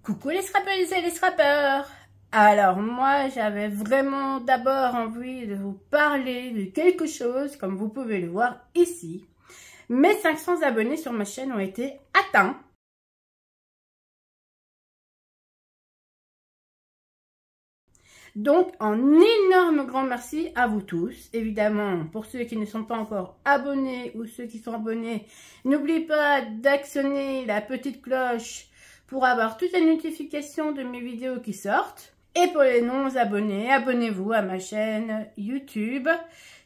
Coucou les scrappeuses et les scrappeurs. Alors moi j'avais vraiment d'abord envie de vous parler de quelque chose, comme vous pouvez le voir ici. Mes 500 abonnés sur ma chaîne ont été atteints. Donc un énorme grand merci à vous tous. Évidemment, pour ceux qui ne sont pas encore abonnés ou ceux qui sont abonnés, n'oubliez pas d'actionner la petite cloche pour avoir toutes les notifications de mes vidéos qui sortent. Et pour les non-abonnés, abonnez-vous à ma chaîne YouTube,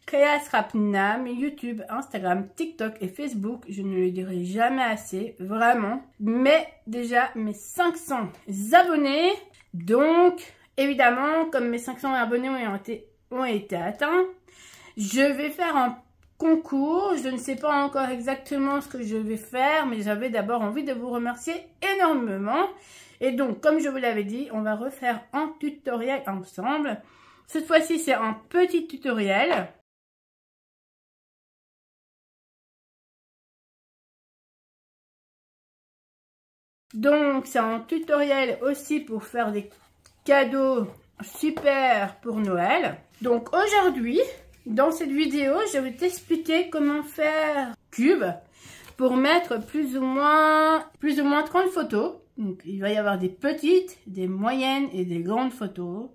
Créa Scrapnam, YouTube, Instagram, TikTok et Facebook. Je ne le dirai jamais assez, vraiment. Mais déjà, mes 500 abonnés. Donc, évidemment, comme mes 500 abonnés ont été atteints, je vais faire un concours. Je ne sais pas encore exactement ce que je vais faire, mais j'avais d'abord envie de vous remercier énormément. Et donc, comme je vous l'avais dit, on va refaire un tutoriel ensemble. Cette fois-ci, c'est un petit tutoriel. Donc, c'est un tutoriel aussi pour faire des cadeaux super pour Noël. Donc, aujourd'hui, dans cette vidéo, je vais t'expliquer comment faire cube pour mettre plus ou moins 30 photos. Donc, il va y avoir des petites, des moyennes et des grandes photos.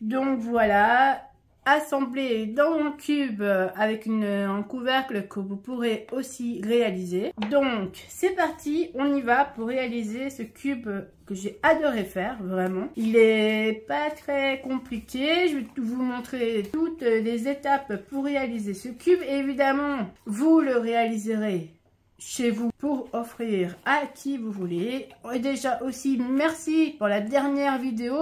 Donc, voilà, assemblé dans mon cube avec un couvercle que vous pourrez aussi réaliser. Donc, c'est parti, on y va pour réaliser ce cube que j'ai adoré faire, vraiment. Il est pas très compliqué, je vais vous montrer toutes les étapes pour réaliser ce cube. Et évidemment, vous le réaliserez chez vous pour offrir à qui vous voulez. Et déjà aussi merci pour la dernière vidéo.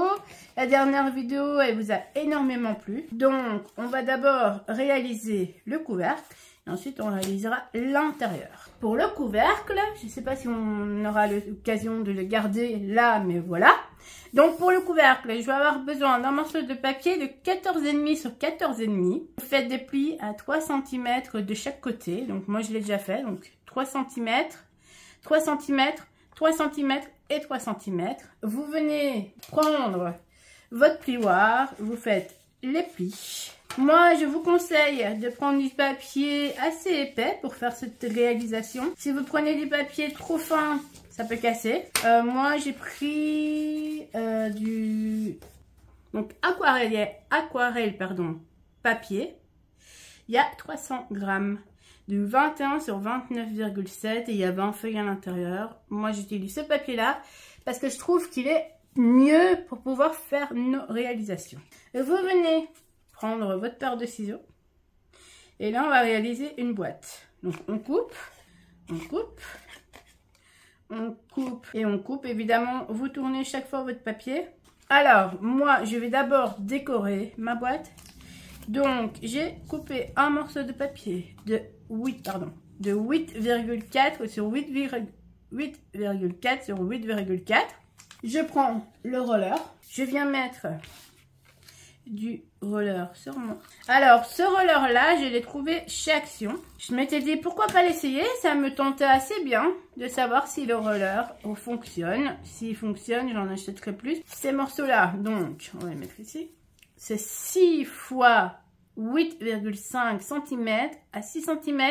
La dernière vidéo, elle vous a énormément plu. Donc on va d'abord réaliser le couvercle et ensuite on réalisera l'intérieur. Pour le couvercle, je ne sais pas si on aura l'occasion de le garder là, mais voilà. Donc pour le couvercle, je vais avoir besoin d'un morceau de papier de 14,5 sur 14,5. Vous faites des plis à 3 cm de chaque côté. Donc moi je l'ai déjà fait. Donc 3 cm, 3 cm, 3 cm et 3 cm. Vous venez prendre votre plioir, vous faites les plis. Moi, je vous conseille de prendre du papier assez épais pour faire cette réalisation. Si vous prenez du papier trop fin, ça peut casser. Moi, j'ai pris aquarelle, papier. Il y a 300 grammes. Du 21 sur 29,7 et il y a 20 feuilles à l'intérieur. Moi, j'utilise ce papier-là parce que je trouve qu'il est mieux pour pouvoir faire nos réalisations. Et vous venez prendre votre paire de ciseaux et là, on va réaliser une boîte. Donc, on coupe, on coupe, on coupe et on coupe. Évidemment, vous tournez chaque fois votre papier. Alors, moi, je vais d'abord décorer ma boîte. Donc, j'ai coupé un morceau de papier de 8,4 sur 8,4 sur 8,4. Je prends le roller. Je viens mettre du roller sur moi. Alors, ce roller-là, je l'ai trouvé chez Action. Je m'étais dit, pourquoi pas l'essayer? Ça me tentait assez bien de savoir si le roller fonctionne. S'il fonctionne, j'en achèterai plus. Ces morceaux-là, donc, on va les mettre ici. C'est 6 fois 8,5 cm à 6 cm.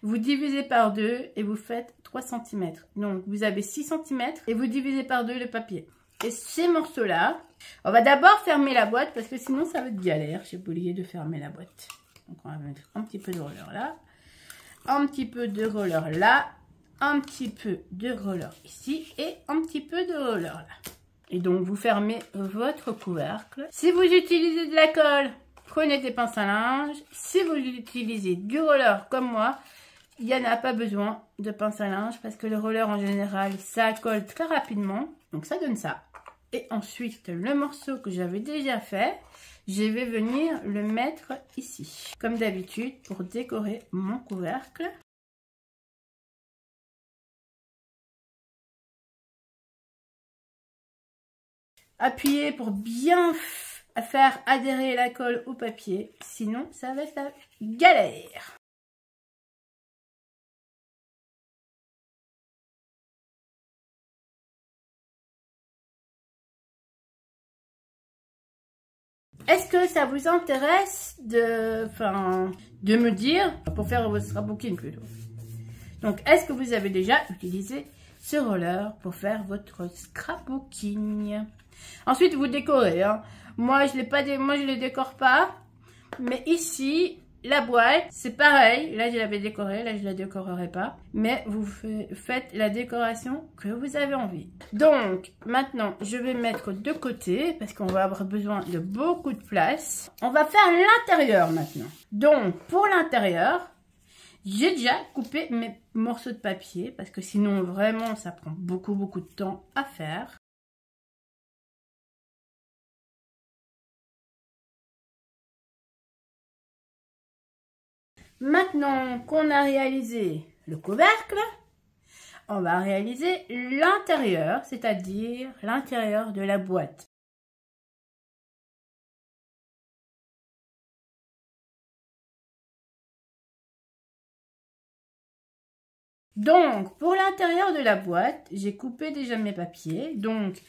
Vous divisez par 2 et vous faites 3 cm. Donc, vous avez 6 cm et vous divisez par 2 le papier. Et ces morceaux-là, on va d'abord fermer la boîte parce que sinon, ça va être galère. J'ai oublié de fermer la boîte. Donc, on va mettre un petit peu de roller là, un petit peu de roller là, un petit peu de roller ici et un petit peu de roller là. Et donc, vous fermez votre couvercle. Si vous utilisez de la colle, prenez des pinces à linge. Si vous utilisez du roller comme moi, il n'y en a pas besoin de pince à linge parce que le roller en général, ça colle très rapidement. Donc, ça donne ça. Et ensuite, le morceau que j'avais déjà fait, je vais venir le mettre ici. Comme d'habitude, pour décorer mon couvercle. Appuyez pour bien faire adhérer la colle au papier, sinon ça va être la galère. est-ce que ça vous intéresse de me dire, pour faire votre scrapbooking plutôt. Donc, est-ce que vous avez déjà utilisé ce roller pour faire votre scrapbooking? Ensuite, vous décorez. Hein. Moi, je les décore pas. Mais ici, la boîte, c'est pareil. Là, je l'avais décorée. Là, je la décorerai pas. Mais vous faites la décoration que vous avez envie. Donc, maintenant, je vais mettre de côté parce qu'on va avoir besoin de beaucoup de place. On va faire l'intérieur maintenant. Donc, pour l'intérieur, j'ai déjà coupé mes morceaux de papier parce que sinon, vraiment, ça prend beaucoup de temps à faire. Maintenant qu'on a réalisé le couvercle, on va réaliser l'intérieur, c'est-à-dire l'intérieur de la boîte. Donc, pour l'intérieur de la boîte, j'ai coupé déjà mes papiers. Donc,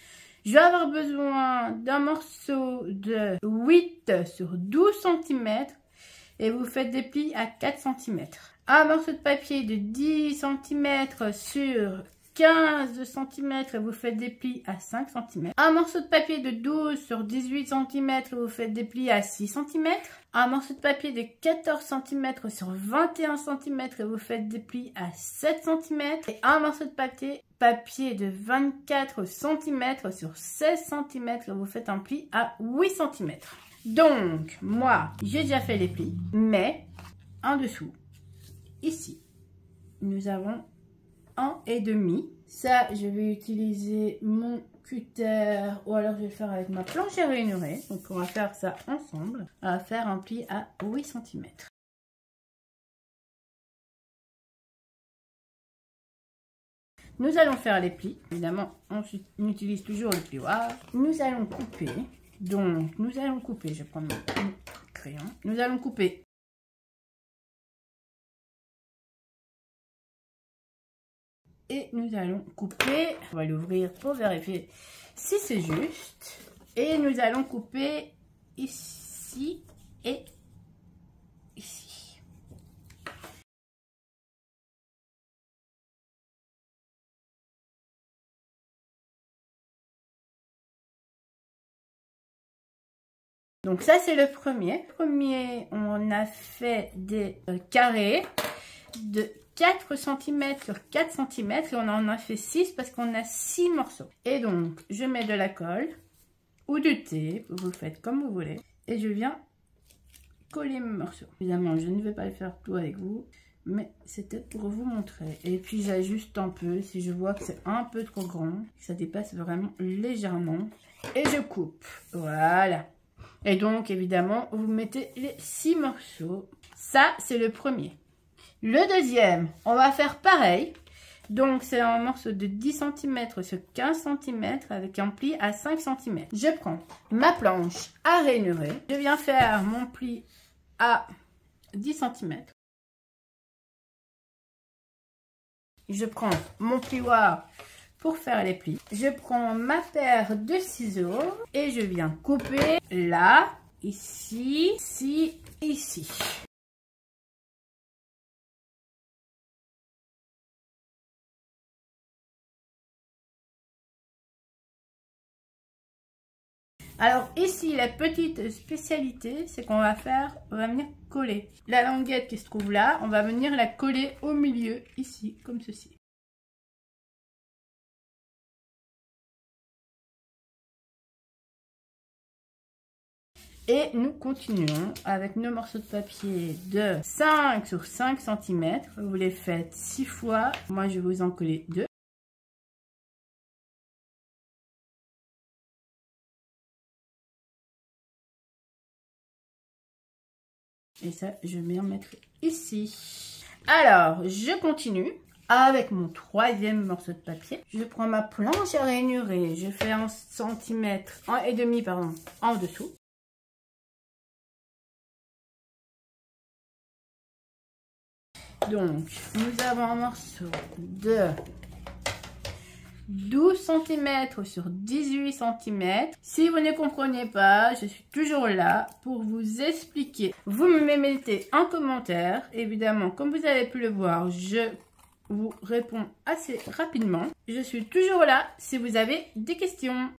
je vais avoir besoin d'un morceau de 8 sur 12 cm. Et vous faites des plis à 4 cm. Un morceau de papier de 10 cm sur 15 cm et vous faites des plis à 5 cm. Un morceau de papier de 12 sur 18 cm et vous faites des plis à 6 cm. Un morceau de papier de 14 cm sur 21 cm et vous faites des plis à 7 cm. Et un morceau de papier de 24 cm sur 16 cm et vous faites un pli à 8 cm. Donc, moi, j'ai déjà fait les plis, mais en dessous, ici, nous avons 1,5. Ça, je vais utiliser mon cutter ou alors je vais le faire avec ma planche à rainurée. Donc, on va faire ça ensemble. On va faire un pli à 8 cm. Nous allons faire les plis. Évidemment, on utilise toujours le plioir. Nous allons couper. Donc, nous allons couper, je vais prendre mon crayon. Nous allons couper et nous allons couper. On va l'ouvrir pour vérifier si c'est juste. Et nous allons couper ici et ici. Donc ça c'est le premier. On a fait des carrés de 4 cm sur 4 cm et on en a fait 6 parce qu'on a 6 morceaux. Et donc je mets de la colle ou du thé, vous faites comme vous voulez. Et je viens coller mes morceaux. Évidemment je ne vais pas le faire tout avec vous, mais c'était pour vous montrer. Et puis j'ajuste un peu si je vois que c'est un peu trop grand, ça dépasse vraiment légèrement. Et je coupe, voilà. Et donc, évidemment, vous mettez les 6 morceaux. Ça, c'est le premier. Le deuxième, on va faire pareil. Donc, c'est un morceau de 10 cm sur 15 cm avec un pli à 5 cm. Je prends ma planche à rainurer. Je viens faire mon pli à 10 cm. Je prends mon plioir pour faire les plis. Je prends ma paire de ciseaux et je viens couper là, ici, ici, ici. Alors ici, la petite spécialité, c'est qu'on va venir coller. La languette qui se trouve là, on va venir la coller au milieu, ici, comme ceci. Et nous continuons avec nos morceaux de papier de 5 sur 5 cm. Vous les faites 6 fois. Moi, je vais vous en coller 2. Et ça, je vais en mettre ici. Alors, je continue avec mon troisième morceau de papier. Je prends ma planche à rainurer. Je fais 1 cm, 1,5 pardon, en dessous. Donc, nous avons un morceau de 12 cm sur 18 cm. Si vous ne comprenez pas, je suis toujours là pour vous expliquer. Vous me mettez en commentaire. Évidemment, comme vous avez pu le voir, je vous réponds assez rapidement. Je suis toujours là si vous avez des questions.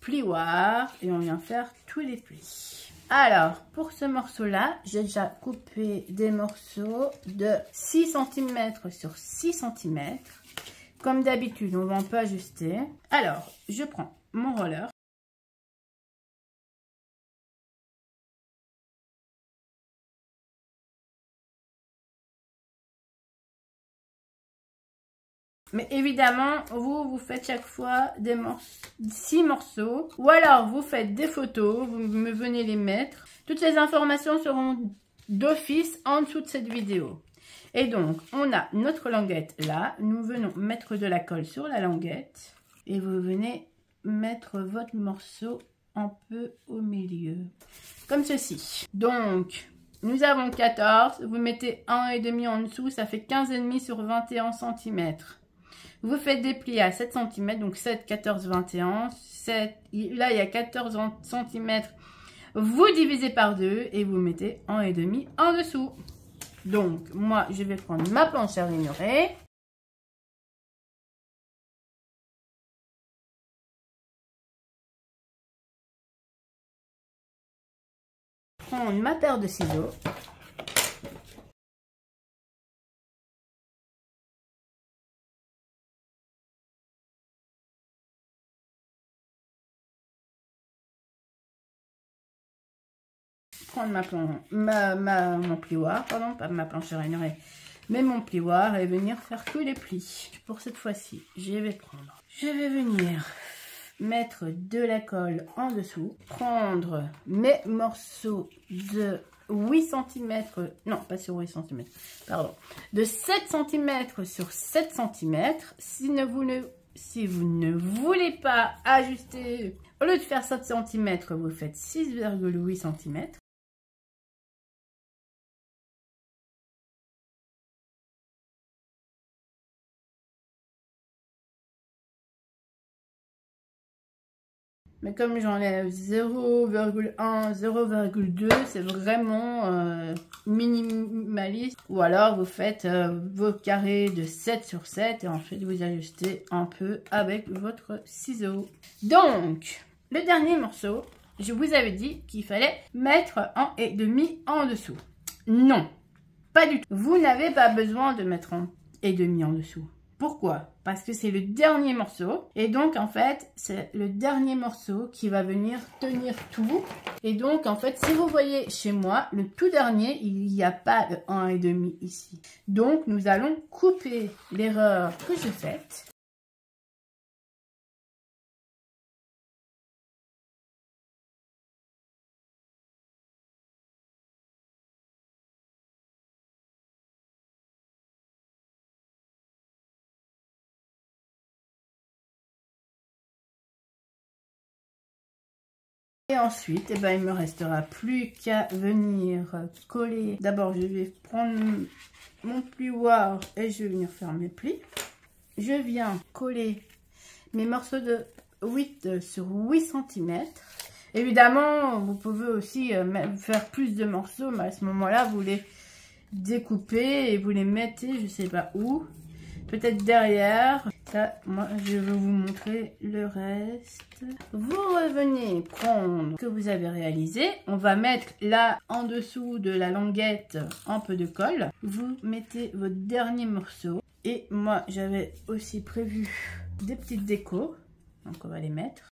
Plioir et on vient faire tous les plis. Alors, pour ce morceau-là, j'ai déjà coupé des morceaux de 6 cm sur 6 cm. Comme d'habitude, on va un peu ajuster. Alors, je prends mon roller. Mais évidemment, vous faites chaque fois 6 morceaux. Ou alors, vous faites des photos, vous me venez les mettre. Toutes les informations seront d'office en dessous de cette vidéo. Et donc, on a notre languette là. Nous venons mettre de la colle sur la languette. Et vous venez mettre votre morceau un peu au milieu. Comme ceci. Donc, nous avons 14. Vous mettez 1,5 en dessous. Ça fait 15,5 sur 21 cm. Vous faites des plis à 7 cm, donc 7, 14, 21. 7, là, il y a 14 cm. Vous divisez par 2 et vous mettez 1,5 en dessous. Donc, moi, je vais prendre ma planche à rainurer. Prendre ma paire de ciseaux. Prendre mon plioir, pardon, pas ma planche à rainuré, mais mon plioir et venir faire tous les plis. Pour cette fois-ci, je vais venir mettre de la colle en dessous, prendre mes morceaux de 8 cm, non pas sur 8 cm, pardon, de 7 cm sur 7 cm. Si vous ne voulez pas ajuster, au lieu de faire 7 cm, vous faites 6,8 cm. Mais comme j'enlève 0,1, 0,2, c'est vraiment minimaliste. Ou alors vous faites vos carrés de 7 sur 7 et ensuite vous ajustez un peu avec votre ciseau. Donc, le dernier morceau, je vous avais dit qu'il fallait mettre 1,5 en dessous. Non, pas du tout. Vous n'avez pas besoin de mettre 1,5 en dessous. Pourquoi? Parce que c'est le dernier morceau. Et donc, en fait, c'est le dernier morceau qui va venir tenir tout. Et donc, en fait, si vous voyez chez moi, le tout dernier, il n'y a pas de 1,5 ici. Donc, nous allons couper l'erreur que j'ai faite. Et ensuite, eh ben, il me restera plus qu'à venir coller. D'abord, je vais prendre mon plioir et je vais venir faire mes plis. Je viens coller mes morceaux de 8 sur 8 cm. Évidemment, vous pouvez aussi faire plus de morceaux, mais à ce moment-là, vous les découpez et vous les mettez, je sais pas où. Peut-être derrière. Ça, moi, je vais vous montrer le reste. Vous revenez prendre ce que vous avez réalisé. On va mettre là, en dessous de la languette, un peu de colle. Vous mettez votre dernier morceau. Et moi, j'avais aussi prévu des petites décos. Donc, on va les mettre.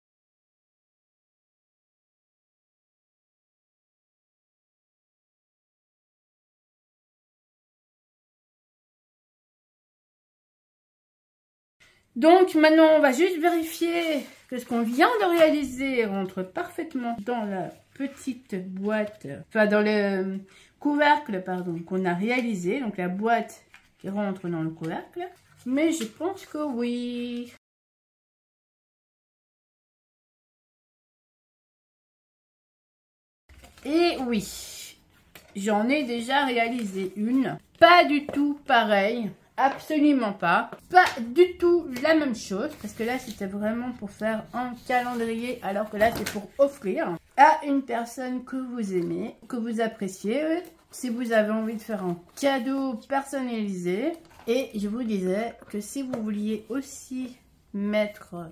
Donc maintenant, on va juste vérifier que ce qu'on vient de réaliser rentre parfaitement dans la petite boîte, enfin dans le couvercle, pardon, qu'on a réalisé. Donc la boîte qui rentre dans le couvercle. Mais je pense que oui. Et oui, j'en ai déjà réalisé une. Pas du tout pareil. Absolument pas. Pas du tout la même chose. Parce que là, c'était vraiment pour faire un calendrier. Alors que là, c'est pour offrir à une personne que vous aimez, que vous appréciez. Si vous avez envie de faire un cadeau personnalisé. Et je vous disais que si vous vouliez aussi mettre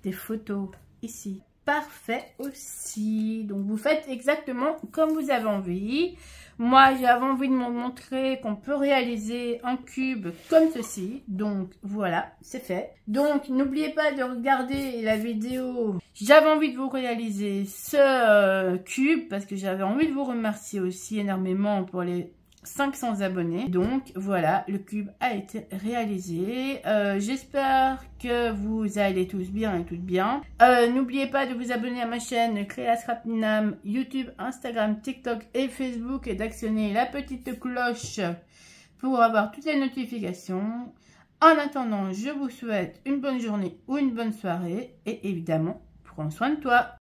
des photos ici, parfait aussi. Donc vous faites exactement comme vous avez envie. Moi j'avais envie de vous montrer qu'on peut réaliser un cube comme ceci. Donc voilà, c'est fait. Donc n'oubliez pas de regarder la vidéo. J'avais envie de vous réaliser ce cube parce que j'avais envie de vous remercier aussi énormément pour les 500 abonnés. Donc voilà, le cube a été réalisé. J'espère que vous allez tous bien et toutes bien. N'oubliez pas de vous abonner à ma chaîne Créas Rapinam, YouTube, Instagram, TikTok et Facebook et d'actionner la petite cloche pour avoir toutes les notifications. En attendant, je vous souhaite une bonne journée ou une bonne soirée et évidemment, prends soin de toi.